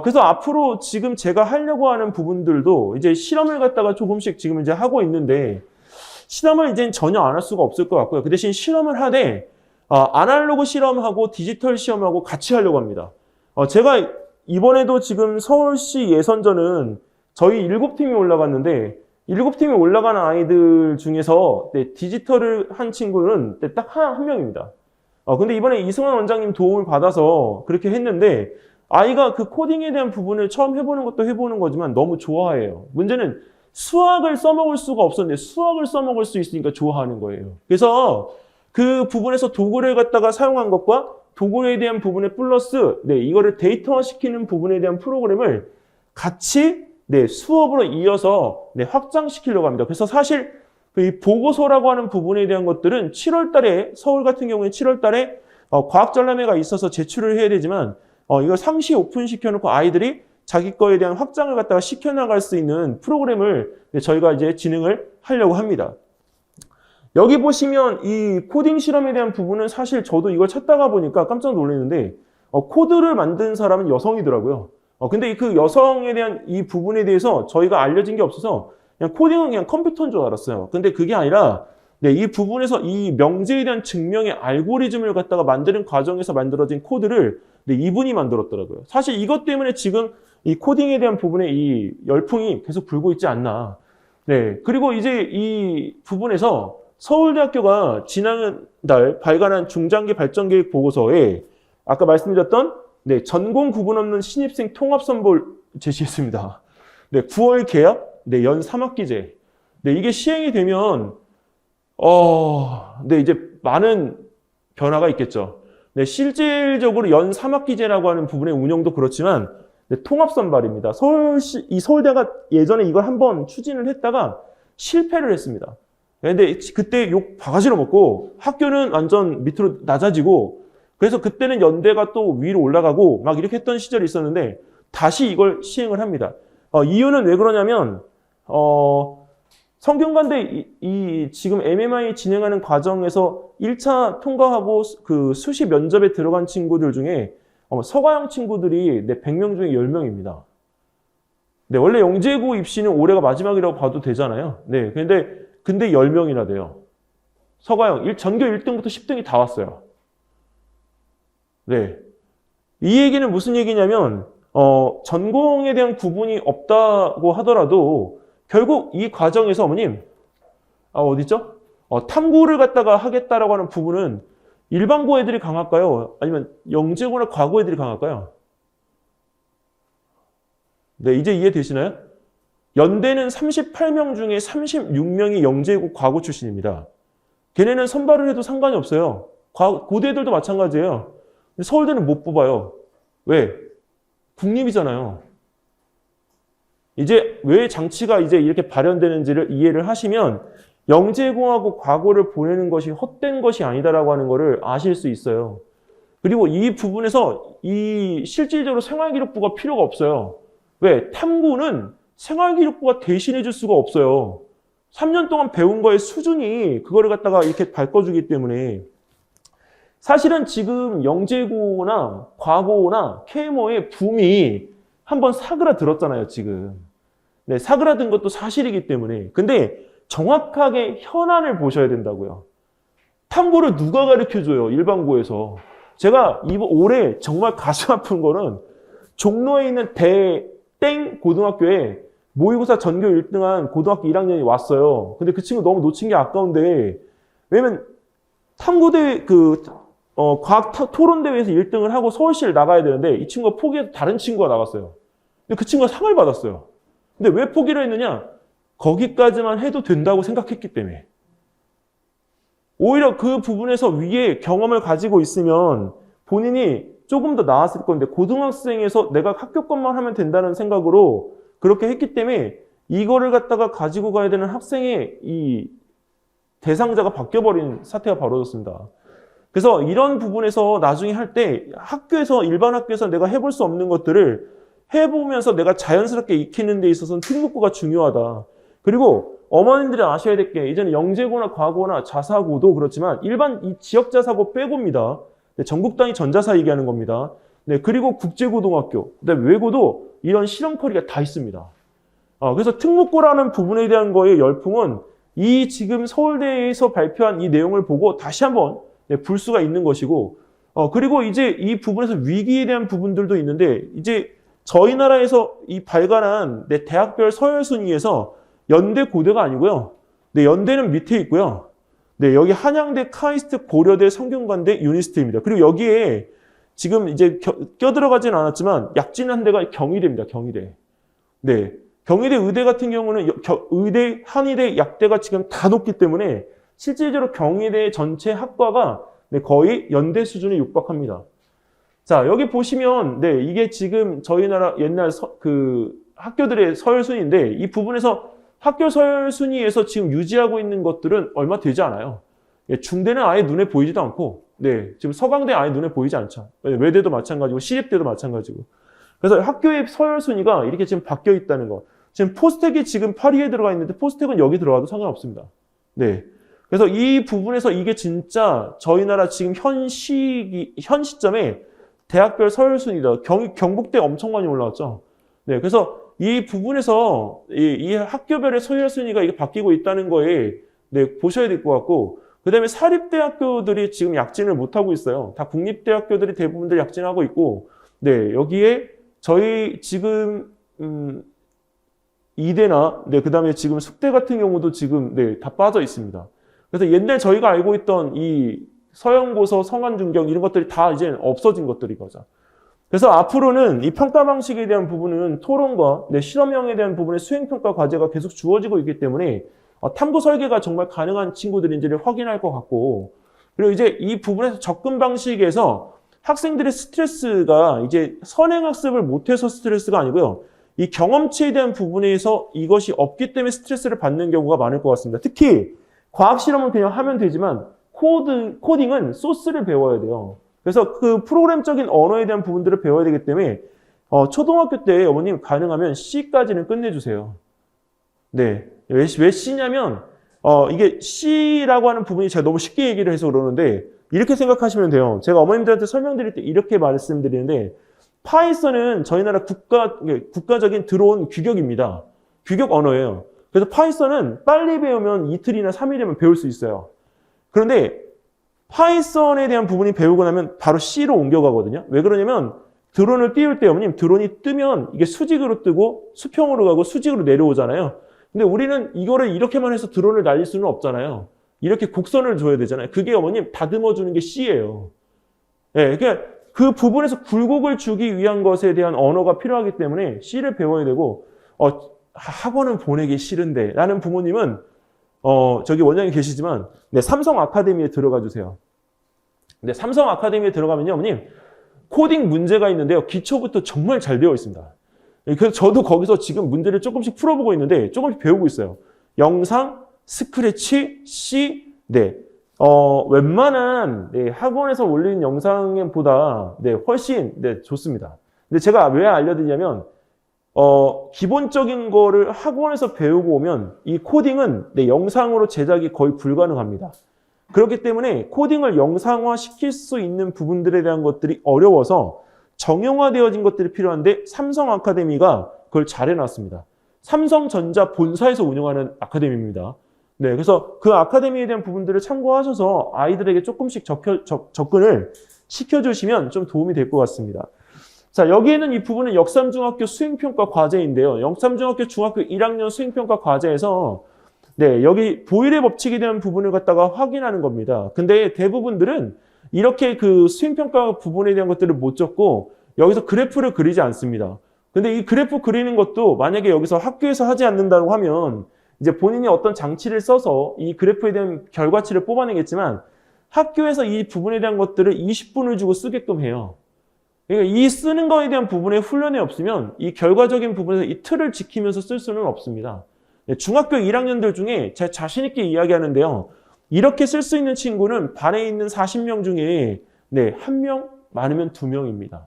그래서 앞으로 지금 제가 하려고 하는 부분들도 이제 실험을 갖다가 조금씩 지금 이제 하고 있는데 실험을 이제 전혀 안 할 수가 없을 것 같고요. 그 대신 실험을 하되 아날로그 실험하고 디지털 시험하고 같이 하려고 합니다. 제가 이번에도 지금 서울시 예선전은 저희 7팀이 올라갔는데 7팀이 올라가는 아이들 중에서 디지털을 한 친구는 딱 한 명입니다. 근데 이번에 이승환 원장님 도움을 받아서 그렇게 했는데 아이가 그 코딩에 대한 부분을 처음 해보는 것도 해보는 거지만 너무 좋아해요. 문제는 수학을 써먹을 수가 없었는데 수학을 써먹을 수 있으니까 좋아하는 거예요. 그래서 그 부분에서 도구를 갖다가 사용한 것과 도구에 대한 부분에 플러스 이거를 데이터화 시키는 부분에 대한 프로그램을 같이 수업으로 이어서 확장시키려고 합니다. 그래서 사실 이 보고서라고 하는 부분에 대한 것들은 7월 달에 서울 같은 경우에 7월 달에 과학전람회가 있어서 제출을 해야 되지만 이걸 상시 오픈 시켜놓고 아이들이 자기 거에 대한 확장을 갖다가 시켜나갈 수 있는 프로그램을 저희가 이제 진행을 하려고 합니다. 여기 보시면 이 코딩 실험에 대한 부분은 사실 저도 이걸 찾다가 보니까 깜짝 놀랐는데 코드를 만든 사람은 여성이더라고요. 근데 그 여성에 대한 이 부분에 대해서 저희가 알려진 게 없어서 그냥 코딩은 그냥 컴퓨터인 줄 알았어요. 근데 그게 아니라 네, 이 부분에서 이 명제에 대한 증명의 알고리즘을 갖다가 만드는 과정에서 만들어진 코드를 네, 이분이 만들었더라고요. 사실 이것 때문에 지금 이 코딩에 대한 부분에 이 열풍이 계속 불고 있지 않나. 네, 그리고 이제 이 부분에서 서울대학교가 지난달 발간한 중장기 발전 계획 보고서에 아까 말씀드렸던 네, 전공 구분 없는 신입생 통합 선보를 제시했습니다. 네, 9월 개학, 네, 연 3학기제. 네, 이게 시행이 되면 네, 이제 많은 변화가 있겠죠. 네, 실질적으로 연 3학기제라고 하는 부분의 운영도 그렇지만 네, 통합 선발입니다. 이 서울대가 예전에 이걸 한번 추진을 했다가 실패를 했습니다. 근데 그때 욕 바가지로 먹고 학교는 완전 밑으로 낮아지고 그래서 그때는 연대가 또 위로 올라가고 막 이렇게 했던 시절이 있었는데 다시 이걸 시행을 합니다. 이유는 왜 그러냐면 성균관대 지금 MMI 진행하는 과정에서 1차 통과하고 그 수시 면접에 들어간 친구들 중에 서가형 친구들이 100명 중에 10명입니다. 네, 원래 영재고 입시는 올해가 마지막이라고 봐도 되잖아요. 네, 근데 10명이나 돼요. 서가형 전교 1등부터 10등이 다 왔어요. 네. 이 얘기는 무슨 얘기냐면 전공에 대한 구분이 없다고 하더라도 결국 이 과정에서 어머님 어디죠? 탐구를 갖다가 하겠다라고 하는 부분은 일반고 애들이 강할까요? 아니면 영재고나 과고 애들이 강할까요? 네, 이제 이해되시나요? 연대는 38명 중에 36명이 영재고 과고 출신입니다. 걔네는 선발을 해도 상관이 없어요. 고대들도 마찬가지예요. 근데 서울대는 못 뽑아요. 왜? 국립이잖아요. 이제 왜 장치가 이제 이렇게 발현되는지를 이해를 하시면 영재고하고 과고를 보내는 것이 헛된 것이 아니다라고 하는 것을 아실 수 있어요. 그리고 이 부분에서 이 실질적으로 생활기록부가 필요가 없어요. 왜? 탐구는 생활기록부가 대신해 줄 수가 없어요. 3년 동안 배운 거의 수준이 그거를 갖다가 이렇게 바꿔주기 때문에 사실은 지금 영재고나 과고나 KMO의 붐이 한번 사그라들었잖아요, 지금. 네, 사그라든 것도 사실이기 때문에. 근데 정확하게 현안을 보셔야 된다고요. 탐구를 누가 가르쳐줘요, 일반고에서. 제가 올해 정말 가슴 아픈 거는 종로에 있는 땡 고등학교에 모의고사 전교 1등한 고등학교 1학년이 왔어요. 근데 그 친구 너무 놓친 게 아까운데, 왜냐면 탐구대회, 과학 토론대회에서 1등을 하고 서울시를 나가야 되는데 이 친구가 포기해서 다른 친구가 나갔어요. 근데 그 친구가 상을 받았어요. 근데 왜 포기를 했느냐? 거기까지만 해도 된다고 생각했기 때문에. 오히려 그 부분에서 위에 경험을 가지고 있으면 본인이 조금 더 나았을 건데 고등학생에서 내가 학교권만 하면 된다는 생각으로 그렇게 했기 때문에 이거를 갖다가 가지고 가야 되는 학생의 이 대상자가 바뀌어버린 사태가 벌어졌습니다. 그래서 이런 부분에서 나중에 할 때 일반 학교에서 내가 해볼 수 없는 것들을 해보면서 내가 자연스럽게 익히는 데 있어서는 특목고가 중요하다. 그리고 어머님들이 아셔야 될 게 이제는 영재고나 과고나 자사고도 그렇지만 일반 이 지역 자사고 빼고입니다. 네, 전국 단위 전자사 얘기하는 겁니다. 네, 그리고 국제고등학교, 그다음에 외고도 이런 실험커리가 다 있습니다. 그래서 특목고라는 부분에 대한 거의 열풍은 이 지금 서울대에서 발표한 이 내용을 보고 다시 한번 볼 수가 있는 것이고, 그리고 이제 이 부분에서 위기에 대한 부분들도 있는데, 이제 저희 나라에서 이 발간한 대학별 서열 순위에서 연대, 고대가 아니고요. 네, 연대는 밑에 있고요. 네, 여기 한양대, 카이스트, 고려대, 성균관대, 유니스트입니다. 그리고 여기에 지금 이제 껴들어가진 않았지만 약진한 데가 경희대입니다. 경희대. 네, 경희대 의대 같은 경우는 의대, 한의대, 약대가 지금 다 높기 때문에 실질적으로 경희대 전체 학과가 거의 연대 수준에 육박합니다. 자, 여기 보시면 이게 지금 저희 나라 옛날 학교들의 서열 순위인데 이 부분에서 학교 서열 순위에서 지금 유지하고 있는 것들은 얼마 되지 않아요. 중대는 아예 눈에 보이지도 않고, 지금 서강대 아예 눈에 보이지 않죠. 외대도 마찬가지고 시립대도 마찬가지고. 그래서 학교의 서열 순위가 이렇게 지금 바뀌어 있다는 거. 지금 포스텍이 지금 8위에 들어가 있는데 포스텍은 여기 들어가도 상관없습니다. 네. 그래서 이 부분에서 이게 진짜 저희 나라 지금 현 시점에 대학별 서열 순위다. 경북대 엄청 많이 올라왔죠. 네, 그래서 이 부분에서 이 학교별의 서열 순위가 이게 바뀌고 있다는 거에 네, 보셔야 될 것 같고, 그 다음에 사립대학교들이 지금 약진을 못하고 있어요. 다 국립대학교들이 대부분들 약진하고 있고, 네, 여기에 저희 지금, 이대나, 네, 그 다음에 지금 숙대 같은 경우도 지금, 네, 다 빠져 있습니다. 그래서 옛날 저희가 알고 있던 이 서영고서, 성안중경 이런 것들이 다 이제 없어진 것들이거죠. 그래서 앞으로는 이 평가 방식에 대한 부분은 토론과 네, 실험형에 대한 부분의 수행평가 과제가 계속 주어지고 있기 때문에 탐구 설계가 정말 가능한 친구들인지를 확인할 것 같고, 그리고 이제 이 부분에서 접근 방식에서 학생들의 스트레스가 이제 선행학습을 못해서 스트레스가 아니고요. 이 경험치에 대한 부분에서 이것이 없기 때문에 스트레스를 받는 경우가 많을 것 같습니다. 특히 과학 실험은 그냥 하면 되지만 코딩은 소스를 배워야 돼요. 그래서 그 프로그램적인 언어에 대한 부분들을 배워야 되기 때문에 초등학교 때 어머님 가능하면 C까지는 끝내주세요. 네, 왜 C냐면 이게 C라고 하는 부분이 제가 너무 쉽게 얘기를 해서 그러는데 이렇게 생각하시면 돼요. 제가 어머님들한테 설명드릴 때 이렇게 말씀드리는데 파이썬은 저희 나라 국가적인 들어온 규격입니다. 규격 언어예요. 그래서 파이썬은 빨리 배우면 이틀이나 3일이면 배울 수 있어요. 그런데 파이썬에 대한 부분이 배우고 나면 바로 C로 옮겨가거든요. 왜 그러냐면 드론을 띄울 때 어머님 드론이 뜨면 이게 수직으로 뜨고 수평으로 가고 수직으로 내려오잖아요. 근데 우리는 이거를 이렇게만 해서 드론을 날릴 수는 없잖아요. 이렇게 곡선을 줘야 되잖아요. 그게 어머님 다듬어 주는 게 C예요. 네, 그러니까 그 부분에서 굴곡을 주기 위한 것에 대한 언어가 필요하기 때문에 C를 배워야 되고 학원은 보내기 싫은데 라는 부모님은 저기 원장님 계시지만 네, 삼성 아카데미에 들어가 주세요. 네, 삼성 아카데미에 들어가면요, 어머님 코딩 문제가 있는데요. 기초부터 정말 잘 되어 있습니다. 그래서 저도 거기서 지금 문제를 조금씩 풀어보고 있는데 조금씩 배우고 있어요. 영상, 스크래치, C, 네, 웬만한 네, 학원에서 올린 영상보다 네, 훨씬 네, 좋습니다. 근데 제가 왜 알려드리냐면 기본적인 거를 학원에서 배우고 오면 이 코딩은 네, 영상으로 제작이 거의 불가능합니다. 그렇기 때문에 코딩을 영상화 시킬 수 있는 부분들에 대한 것들이 어려워서 정형화되어진 것들이 필요한데 삼성 아카데미가 그걸 잘 해놨습니다. 삼성전자 본사에서 운영하는 아카데미입니다. 네, 그래서 그 아카데미에 대한 부분들을 참고하셔서 아이들에게 조금씩 접근을 시켜주시면 좀 도움이 될 것 같습니다. 자, 여기에는 이 부분은 역삼중학교 수행평가 과제인데요. 역삼중학교 중학교 1학년 수행평가 과제에서 네, 여기 보일의 법칙에 대한 부분을 갖다가 확인하는 겁니다. 근데 대부분들은 이렇게 그 수행평가 부분에 대한 것들을 못 적고 여기서 그래프를 그리지 않습니다. 근데 이 그래프 그리는 것도 만약에 여기서 학교에서 하지 않는다고 하면 이제 본인이 어떤 장치를 써서 이 그래프에 대한 결과치를 뽑아내겠지만 학교에서 이 부분에 대한 것들을 20분을 주고 쓰게끔 해요. 그러니까 이 쓰는 거에 대한 부분에 훈련이 없으면 이 결과적인 부분에서 이 틀을 지키면서 쓸 수는 없습니다. 중학교 1학년들 중에 제가 자신 있게 이야기하는데요. 이렇게 쓸 수 있는 친구는 반에 있는 40명 중에 네, 1명, 많으면 2명입니다.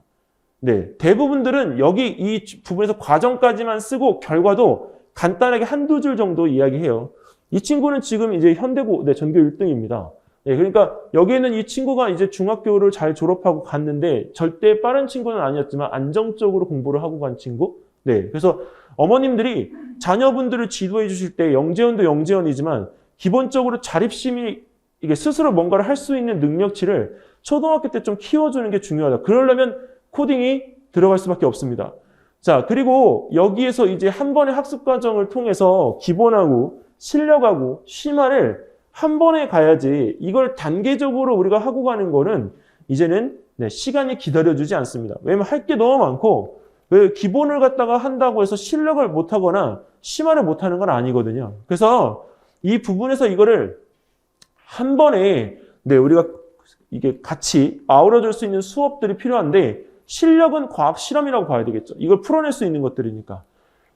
네, 대부분들은 여기 이 부분에서 과정까지만 쓰고 결과도 간단하게 한두 줄 정도 이야기해요. 이 친구는 지금 이제 현대고 네, 전교 1등입니다. 네, 그러니까 여기에는 이 친구가 이제 중학교를 잘 졸업하고 갔는데 절대 빠른 친구는 아니었지만 안정적으로 공부를 하고 간 친구. 네, 그래서 어머님들이 자녀분들을 지도해 주실 때 영재원도 영재원이지만 기본적으로 자립심이 이게 스스로 뭔가를 할 수 있는 능력치를 초등학교 때 좀 키워주는 게 중요하다. 그러려면 코딩이 들어갈 수밖에 없습니다. 자, 그리고 여기에서 이제 한 번의 학습 과정을 통해서 기본하고 실력하고 심화를 한 번에 가야지 이걸 단계적으로 우리가 하고 가는 거는 이제는 네, 시간이 기다려주지 않습니다. 왜냐면 할 게 너무 많고 왜 기본을 갖다가 한다고 해서 실력을 못하거나 심화를 못하는 건 아니거든요. 그래서 이 부분에서 이거를 한 번에 네, 우리가 이게 같이 아우러줄 수 있는 수업들이 필요한데 실력은 과학 실험이라고 봐야 되겠죠. 이걸 풀어낼 수 있는 것들이니까.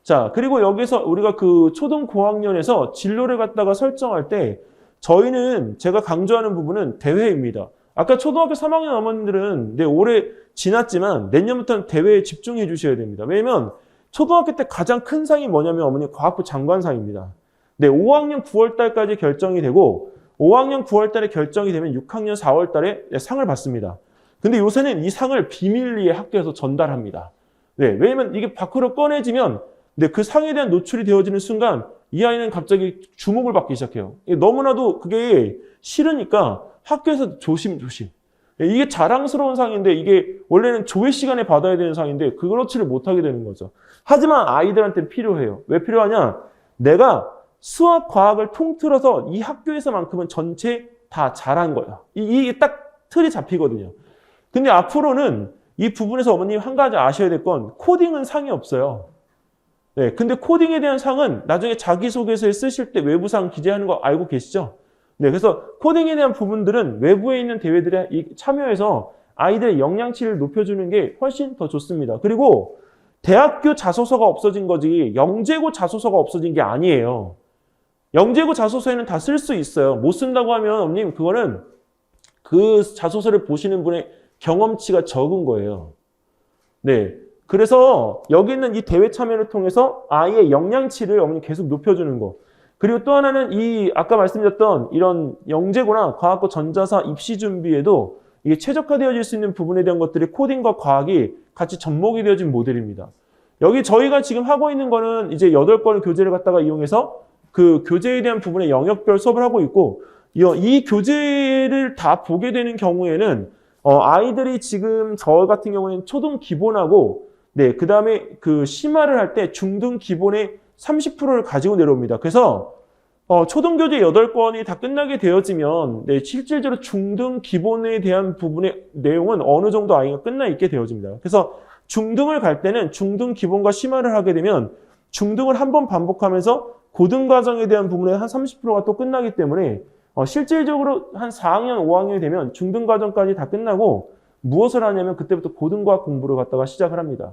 자, 그리고 여기서 우리가 그 초등 고학년에서 진로를 갖다가 설정할 때 저희는 제가 강조하는 부분은 대회입니다. 아까 초등학교 3학년 어머님들은 네, 올해 지났지만 내년부터는 대회에 집중해 주셔야 됩니다. 왜냐면 초등학교 때 가장 큰 상이 뭐냐면 어머니 과학부 장관상입니다. 네, 5학년 9월 달까지 결정이 되고 5학년 9월 달에 결정이 되면 6학년 4월 달에 상을 받습니다. 근데 요새는 이 상을 비밀리에 학교에서 전달합니다. 네, 왜냐면 이게 밖으로 꺼내지면 네, 그 상에 대한 노출이 되어지는 순간 이 아이는 갑자기 주목을 받기 시작해요. 너무나도 그게 싫으니까 학교에서 조심조심. 이게 자랑스러운 상인데 이게 원래는 조회 시간에 받아야 되는 상인데 그렇지를 못하게 되는 거죠. 하지만 아이들한테는 필요해요. 왜 필요하냐? 내가 수학, 과학을 통틀어서 이 학교에서만큼은 전체 다 잘한 거예요. 이게 딱 틀이 잡히거든요. 근데 앞으로는 이 부분에서 어머님 한 가지 아셔야 될 건 코딩은 상이 없어요. 네, 근데 코딩에 대한 상은 나중에 자기소개서에 쓰실 때 외부상 기재하는 거 알고 계시죠? 네, 그래서 코딩에 대한 부분들은 외부에 있는 대회들에 참여해서 아이들의 역량치를 높여주는 게 훨씬 더 좋습니다. 그리고 대학교 자소서가 없어진 거지 영재고 자소서가 없어진 게 아니에요. 영재고 자소서에는 다 쓸 수 있어요. 못 쓴다고 하면 어머님 그거는 그 자소서를 보시는 분의 경험치가 적은 거예요. 네, 그래서 여기 있는 이 대회 참여를 통해서 아이의 역량치를 어머님 계속 높여주는 거. 그리고 또 하나는 이 아까 말씀드렸던 이런 영재고나 과학고 전자사 입시 준비에도 이게 최적화되어질 수 있는 부분에 대한 것들이 코딩과 과학이 같이 접목이 되어진 모델입니다. 여기 저희가 지금 하고 있는 거는 이제 8권 교재를 갖다가 이용해서 그 교재에 대한 부분에 영역별 수업을 하고 있고 이 교재를 다 보게 되는 경우에는 아이들이 지금 저 같은 경우에는 초등 기본하고 네, 그다음에 그 심화를 할 때 중등 기본의 30%를 가지고 내려옵니다. 그래서 초등교재 8권이 다 끝나게 되어지면 네, 실질적으로 중등 기본에 대한 부분의 내용은 어느 정도 아이가 끝나 있게 되어집니다. 그래서 중등을 갈 때는 중등 기본과 심화를 하게 되면 중등을 한 번 반복하면서 고등 과정에 대한 부분의 한 30%가 또 끝나기 때문에 실질적으로 한 4학년, 5학년이 되면 중등 과정까지 다 끝나고 무엇을 하냐면 그때부터 고등과학 공부를 갖다가 시작을 합니다.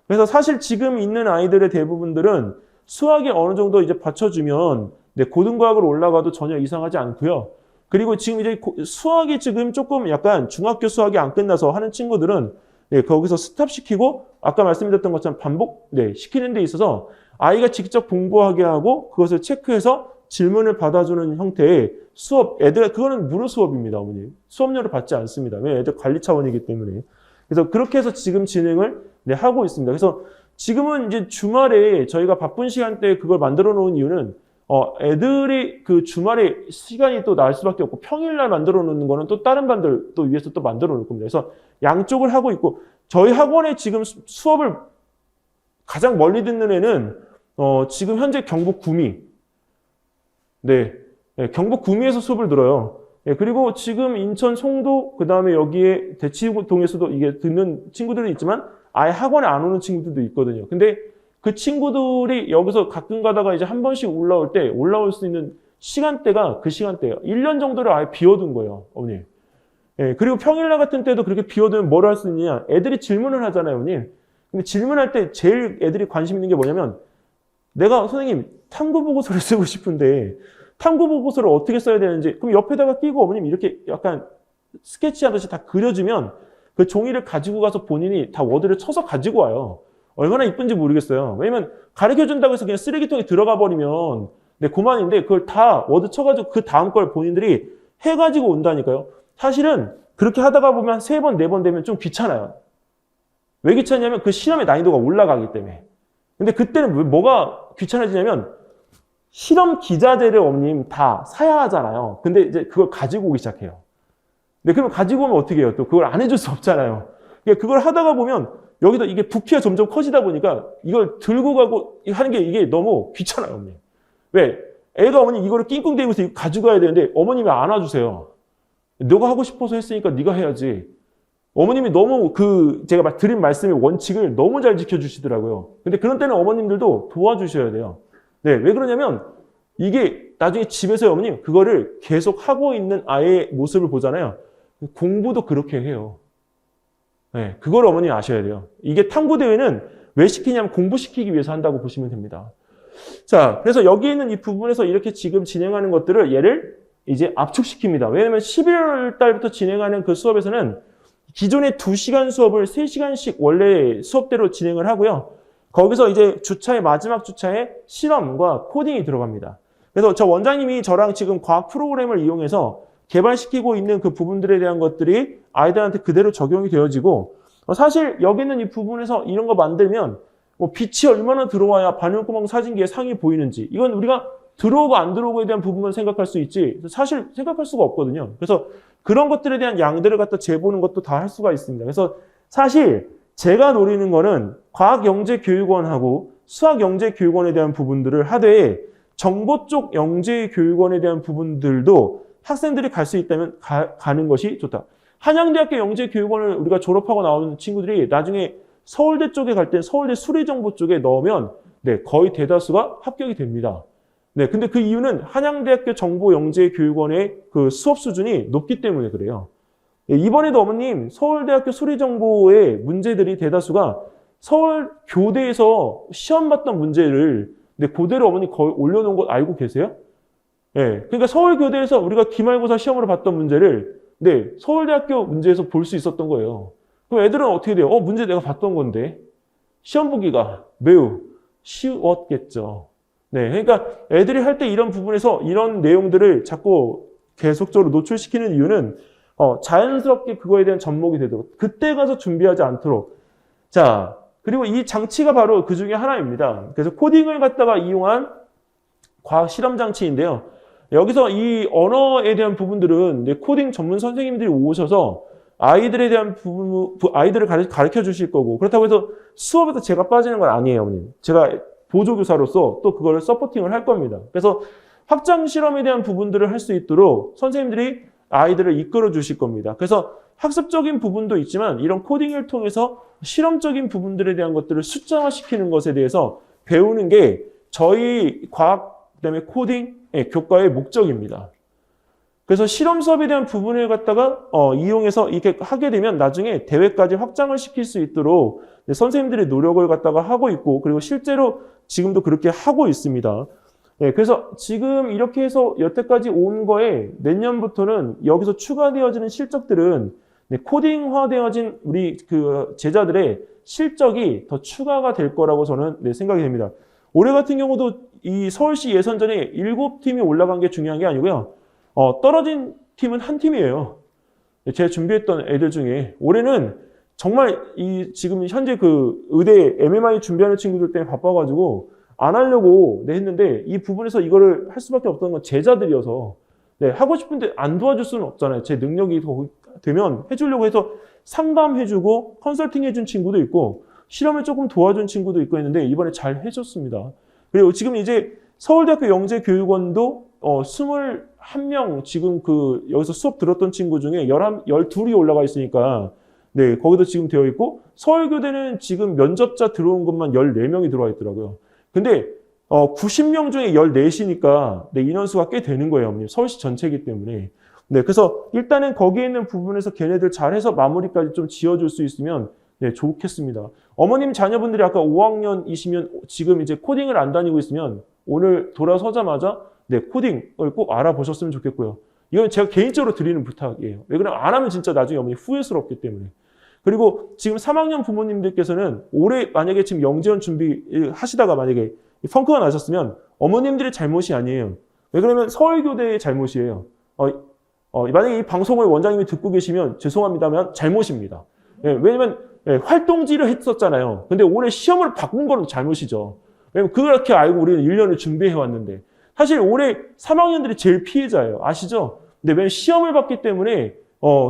그래서 사실 지금 있는 아이들의 대부분들은 수학이 어느 정도 이제 받쳐주면 네, 고등과학으로 올라가도 전혀 이상하지 않고요. 그리고 지금 이제 수학이 지금 조금 약간 중학교 수학이 안 끝나서 하는 친구들은 네, 거기서 스탑시키고 아까 말씀드렸던 것처럼 반복 네, 시키는 데 있어서 아이가 직접 공부하게 하고 그것을 체크해서 질문을 받아주는 형태의 수업, 그거는 무료 수업입니다, 어머니. 수업료를 받지 않습니다. 왜? 애들 관리 차원이기 때문에. 그래서 그렇게 해서 지금 진행을 네, 하고 있습니다. 그래서 지금은 이제 주말에 저희가 바쁜 시간대에 그걸 만들어 놓은 이유는 애들이 그 주말에 시간이 또 날 수밖에 없고 평일날 만들어 놓는 거는 또 다른 반들 또 위해서 또 만들어 놓을 겁니다. 그래서 양쪽을 하고 있고 저희 학원에 지금 수업을 가장 멀리 듣는 애는 지금 현재 경북 구미 네, 경북 구미에서 수업을 들어요. 그리고 지금 인천 송도 그다음에 여기에 대치동에서도 이게 듣는 친구들이 있지만 아예 학원에 안 오는 친구들도 있거든요. 근데 그 친구들이 여기서 가끔 가다가 이제 한 번씩 올라올 수 있는 시간대가 그 시간대예요. 1년 정도를 아예 비워둔 거예요, 어머니. 그리고 평일날 같은 때도 그렇게 비워두면 뭘 할 수 있느냐? 애들이 질문을 하잖아요, 어머니. 근데 질문할 때 제일 애들이 관심 있는 게 뭐냐면 내가 선생님 탐구 보고서를 쓰고 싶은데 탐구 보고서를 어떻게 써야 되는지 그럼 옆에다가 끼고 어머님 이렇게 약간 스케치하듯이 다 그려주면 그 종이를 가지고 가서 본인이 다 워드를 쳐서 가지고 와요. 얼마나 이쁜지 모르겠어요. 왜냐면 가르쳐준다고 해서 그냥 쓰레기통에 들어가 버리면 네, 그만인데 그걸 다 워드 쳐가지고 그 다음 걸 본인들이 해가지고 온다니까요. 사실은 그렇게 하다가 보면 3번, 4번 되면 좀 귀찮아요. 왜 귀찮냐면 그 실험의 난이도가 올라가기 때문에. 근데 그때는 뭐가 귀찮아지냐면 실험 기자재를 어머님 다 사야 하잖아요. 근데 이제 그걸 가지고 오기 시작해요. 근데 그럼 가지고 오면 어떻게 해요? 또 그걸 안 해줄 수 없잖아요. 그러니까 그걸 하다가 보면 여기다 이게 부피가 점점 커지다 보니까 이걸 들고 가고 하는 게 이게 너무 귀찮아요, 어머님. 왜? 애가 어머니 이거를 낑낑대고 있어 가지고 가야 되는데 어머님이 안 와주세요. 너가 하고 싶어서 했으니까 네가 해야지. 어머님이 너무 제가 드린 말씀의 원칙을 너무 잘 지켜주시더라고요. 근데 그런 때는 어머님들도 도와주셔야 돼요. 네, 왜 그러냐면 이게 나중에 집에서 어머님 그거를 계속 하고 있는 아이의 모습을 보잖아요. 공부도 그렇게 해요. 네, 그걸 어머님이 아셔야 돼요. 이게 탐구대회는 왜 시키냐면 공부시키기 위해서 한다고 보시면 됩니다. 자, 그래서 여기 있는 이 부분에서 이렇게 지금 진행하는 것들을 얘를 이제 압축시킵니다. 왜냐하면 11월 달부터 진행하는 그 수업에서는 기존의 2시간 수업을 3시간씩 원래 수업대로 진행을 하고요. 거기서 이제 마지막 주차에 실험과 코딩이 들어갑니다. 그래서 저 원장님이 저랑 지금 과학 프로그램을 이용해서 개발시키고 있는 그 부분들에 대한 것들이 아이들한테 그대로 적용이 되어지고 사실 여기 있는 이 부분에서 이런 거 만들면 뭐 빛이 얼마나 들어와야 반영구멍 사진기에 상이 보이는지 이건 우리가 들어오고 안 들어오고에 대한 부분만 생각할 수 있지 사실 생각할 수가 없거든요. 그래서 그런 것들에 대한 양들을 갖다 재보는 것도 다 할 수가 있습니다. 그래서 사실 제가 노리는 거는 과학영재교육원하고 수학영재교육원에 대한 부분들을 하되 정보 쪽 영재교육원에 대한 부분들도 학생들이 갈 수 있다면 가는 것이 좋다. 한양대학교 영재교육원을 우리가 졸업하고 나오는 친구들이 나중에 서울대 쪽에 갈 때 서울대 수리정보 쪽에 넣으면 네, 거의 대다수가 합격이 됩니다. 네, 근데 그 이유는 한양대학교 정보영재교육원의 그 수업 수준이 높기 때문에 그래요. 네, 이번에도 어머님 서울대학교 수리정보의 문제들이 대다수가 서울 교대에서 시험 봤던 문제를 네, 그대로 어머니 거의 올려놓은 거 알고 계세요? 네, 그러니까 서울교대에서 우리가 기말고사 시험으로 봤던 문제를 네, 서울대학교 문제에서 볼 수 있었던 거예요. 그럼 애들은 어떻게 돼요? 문제 내가 봤던 건데 시험 보기가 매우 쉬웠겠죠. 네, 그러니까 애들이 할 때 이런 부분에서 이런 내용들을 자꾸 계속적으로 노출시키는 이유는 자연스럽게 그거에 대한 접목이 되도록 그때 가서 준비하지 않도록 자 그리고 이 장치가 바로 그 중에 하나입니다. 그래서 코딩을 갖다가 이용한 과학 실험 장치인데요. 여기서 이 언어에 대한 부분들은 코딩 전문 선생님들이 오셔서 아이들에 대한 아이들을 가르쳐 주실 거고 그렇다고 해서 수업에서 제가 빠지는 건 아니에요, 어머님. 제가 보조교사로서 또 그거를 서포팅을 할 겁니다. 그래서 확장 실험에 대한 부분들을 할 수 있도록 선생님들이 아이들을 이끌어 주실 겁니다. 그래서 학습적인 부분도 있지만 이런 코딩을 통해서 실험적인 부분들에 대한 것들을 숫자화시키는 것에 대해서 배우는 게 저희 과학 그다음에 코딩 교과의 목적입니다. 그래서 실험 수업에 대한 부분을 갖다가 이용해서 이렇게 하게 되면 나중에 대회까지 확장을 시킬 수 있도록 선생님들의 노력을 갖다가 하고 있고 그리고 실제로 지금도 그렇게 하고 있습니다. 네, 그래서 지금 이렇게 해서 여태까지 온 거에 내년부터는 여기서 추가되어지는 실적들은 코딩화되어진 우리 그 제자들의 실적이 더 추가가 될 거라고 저는 생각이 됩니다. 올해 같은 경우도 이 서울시 예선전에 7팀이 올라간 게 중요한 게 아니고요. 떨어진 팀은 한 팀이에요. 제가 준비했던 애들 중에 올해는 정말 이 지금 현재 그 의대 MMI 준비하는 친구들 때문에 바빠가지고 안 하려고 했는데 이 부분에서 이거를 할 수밖에 없던 건 제자들이어서 하고 싶은데 안 도와줄 수는 없잖아요. 제 능력이 되면 해주려고 해서 상담해주고 컨설팅 해준 친구도 있고 실험을 조금 도와준 친구도 있고 했는데 이번에 잘 해줬습니다. 그리고 지금 이제 서울대학교 영재교육원도 21명 지금 여기서 수업 들었던 친구 중에 12이 올라가 있으니까 네, 거기도 지금 되어 있고 서울교대는 지금 면접자 들어온 것만 14명이 들어와 있더라고요. 근데 90명 중에 14시니까 네, 인원수가 꽤 되는 거예요. 어머님. 서울시 전체이기 때문에. 네, 그래서 일단은 거기에 있는 부분에서 걔네들 잘해서 마무리까지 좀 지어줄 수 있으면 네, 좋겠습니다. 어머님 자녀분들이 아까 5학년이시면 지금 이제 코딩을 안 다니고 있으면 오늘 돌아서자마자 네, 코딩을 꼭 알아보셨으면 좋겠고요. 이건 제가 개인적으로 드리는 부탁이에요. 왜 그러면 안 하면 진짜 나중에 어머니 후회스럽기 때문에. 그리고 지금 3학년 부모님들께서는 올해 만약에 지금 영재원 준비하시다가 만약에 펑크가 나셨으면 어머님들의 잘못이 아니에요. 왜 그러면 서울교대의 잘못이에요. 만약에 이 방송을 원장님이 듣고 계시면 죄송합니다만 잘못입니다. 왜냐면 활동지를 했었잖아요. 근데 올해 시험을 바꾼 거는 잘못이죠. 왜냐면 그렇게 알고 우리는 1년을 준비해 왔는데 사실 올해 3학년들이 제일 피해자예요. 아시죠? 근데 왜냐면 시험을 봤기 때문에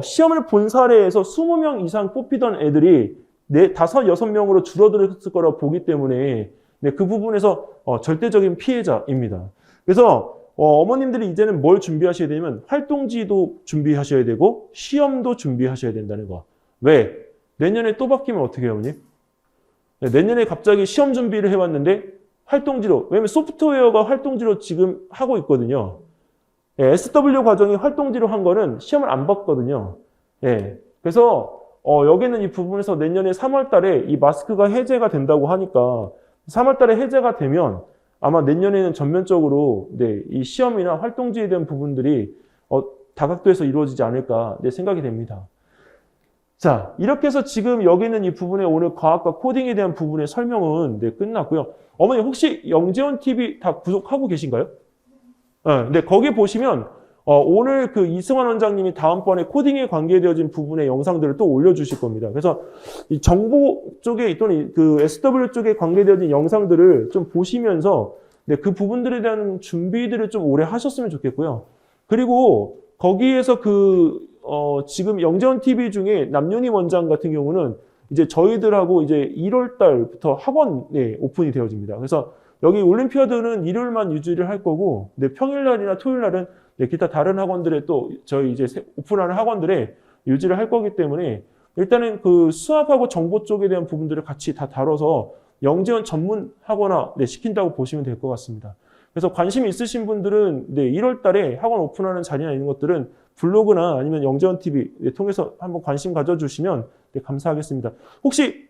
시험을 본 사례에서 20명 이상 뽑히던 애들이 5, 6명으로 줄어들었을 거라고 보기 때문에 네, 그 부분에서 절대적인 피해자입니다. 그래서 어머님들이 이제는 뭘 준비하셔야 되냐면 활동지도 준비하셔야 되고 시험도 준비하셔야 된다는 거. 왜? 내년에 또 바뀌면 어떻게 해요, 어머님? 네, 내년에 갑자기 시험 준비를 해왔는데 활동지로, 왜냐면 소프트웨어가 활동지로 지금 하고 있거든요. 예, SW 과정이 활동지로 한 거는 시험을 안 봤거든요. 예, 그래서 여기는 이 부분에서 내년에 3월 달에 이 마스크가 해제가 된다고 하니까 3월 달에 해제가 되면 아마 내년에는 전면적으로 네, 이 시험이나 활동지에 대한 부분들이 다각도에서 이루어지지 않을까 네, 생각이 됩니다. 자, 이렇게 해서 지금 여기는 이 부분에 오늘 과학과 코딩에 대한 부분의 설명은 네, 끝났고요. 어머니 혹시 영재원 TV 다 구독하고 계신가요? 근데 거기 보시면 오늘 그 이승환 원장님이 다음번에 코딩에 관계되어진 부분의 영상들을 또 올려주실 겁니다. 그래서 이 정보 쪽에 또는 그 SW 쪽에 관계되어진 영상들을 좀 보시면서 네, 그 부분들에 대한 준비들을 좀 오래 하셨으면 좋겠고요. 그리고 거기에서 지금 영재원 TV 중에 남윤희 원장 같은 경우는 이제 저희들하고 이제 1월 달부터 학원에 오픈이 되어집니다. 그래서 여기 올림피아드는 일요일만 유지를 할 거고, 네, 평일날이나 토요일날은 네, 기타 다른 학원들에 또 저희 이제 오픈하는 학원들에 유지를 할 거기 때문에 일단은 그 수학하고 정보 쪽에 대한 부분들을 같이 다 다뤄서 영재원 전문 학원화 네, 시킨다고 보시면 될 것 같습니다. 그래서 관심이 있으신 분들은 네, 1월 달에 학원 오픈하는 자리나 이런 것들은 블로그나 아니면 영재원 TV 네, 통해서 한번 관심 가져주시면 네, 감사하겠습니다. 혹시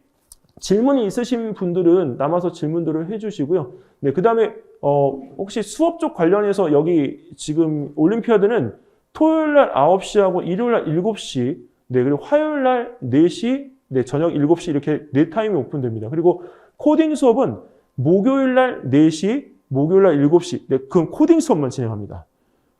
질문이 있으신 분들은 남아서 질문들을 해주시고요. 네, 그 다음에 혹시 수업 쪽 관련해서 여기 지금 올림피아드는 토요일날 9시하고 일요일날 7시, 네, 그리고 화요일날 4시, 네, 저녁 7시 이렇게 네 타임이 오픈됩니다. 그리고 코딩 수업은 목요일날 4시, 목요일날 7시, 네, 그럼 코딩 수업만 진행합니다.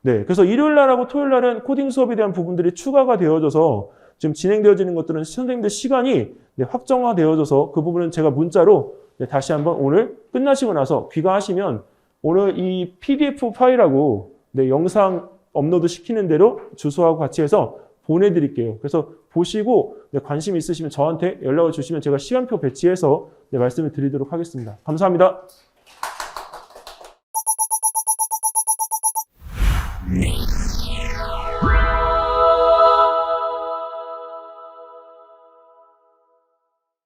네, 그래서 일요일날하고 토요일날은 코딩 수업에 대한 부분들이 추가가 되어져서 지금 진행되어지는 것들은 선생님들 시간이 네, 확정화되어져서 그 부분은 제가 문자로 네, 다시 한번 오늘 끝나시고 나서 귀가하시면 오늘 이 PDF 파일하고 네, 영상 업로드 시키는 대로 주소하고 같이 해서 보내드릴게요. 그래서 보시고 네, 관심 있으시면 저한테 연락을 주시면 제가 시간표 배치해서 네, 말씀을 드리도록 하겠습니다. 감사합니다.